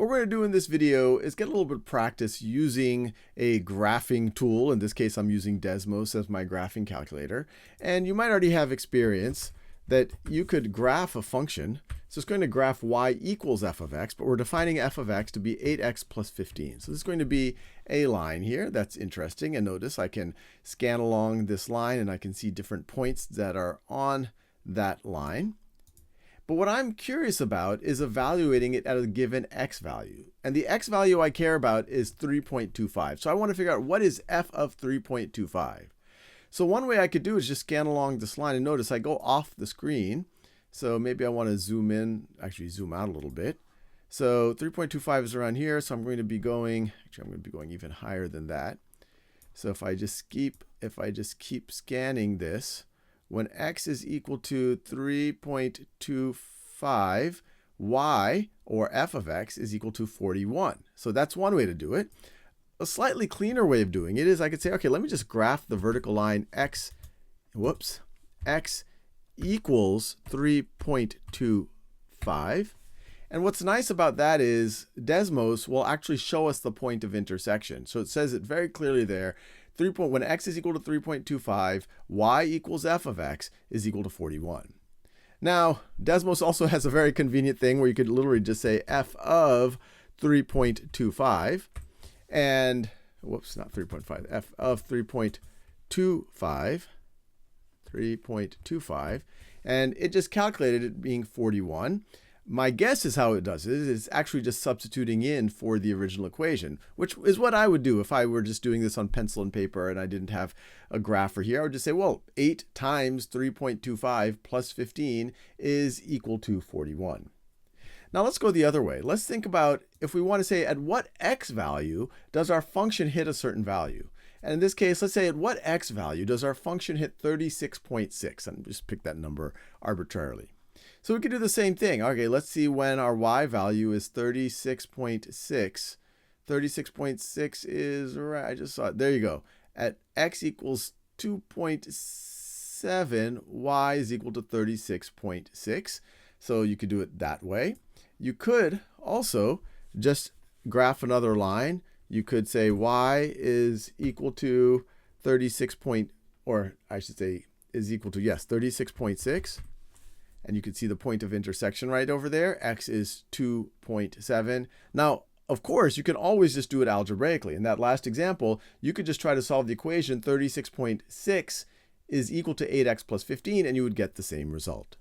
What we're going to do in this video is get a little bit of practice using a graphing tool. In this case, I'm using Desmos as my graphing calculator. And you might already have experience that you could graph a function. So it's going to graph y equals f of x, but we're defining f of x to be 8x plus 15. So this is going to be a line here. That's interesting. And notice I can scan along this line and I can see different points that are on that line. But what I'm curious about is evaluating it at a given x value. And the x value I care about is 3.25. So I want to figure out what is f of 3.25. So one way I could do is just scan along this line, and notice I go off the screen. So maybe I want to zoom in, actually zoom out a little bit. So 3.25 is around here, so I'm going to be going, actually I'm going to be going even higher than that. So if I just keep scanning this, when x is equal to 3.25, y, or f of x, is equal to 41. So that's one way to do it. A slightly cleaner way of doing it is I could say, okay, let me just graph the vertical line x equals 3.25. And what's nice about that is Desmos will actually show us the point of intersection. So it says it very clearly there. When x is equal to 3.25, y equals f of x is equal to 41. Now, Desmos also has a very convenient thing where you could literally just say f of 3.25. And, whoops, not 3.5, f of 3.25, and it just calculated it being 41. My guess is how it does it is actually just substituting in for the original equation, which is what I would do if I were just doing this on pencil and paper and I didn't have a grapher here. I would just say, well, 8 times 3.25 plus 15 is equal to 41. Now let's go the other way. Let's think about if we want to say at what x value does our function hit a certain value. And in this case, let's say at what x value does our function hit 36.6. And just pick that number arbitrarily. So we could do the same thing. Okay, let's see when our y value is 36.6. 36.6 is, right, I just saw it. There you go. At x equals 2.7, y is equal to 36.6. So you could do it that way. You could also just graph another line. You could say y is equal to 36.6. And you can see the point of intersection right over there. X is 2.7. Now, of course, you can always just do it algebraically. In that last example, you could just try to solve the equation 36.6 is equal to 8x plus 15, and you would get the same result.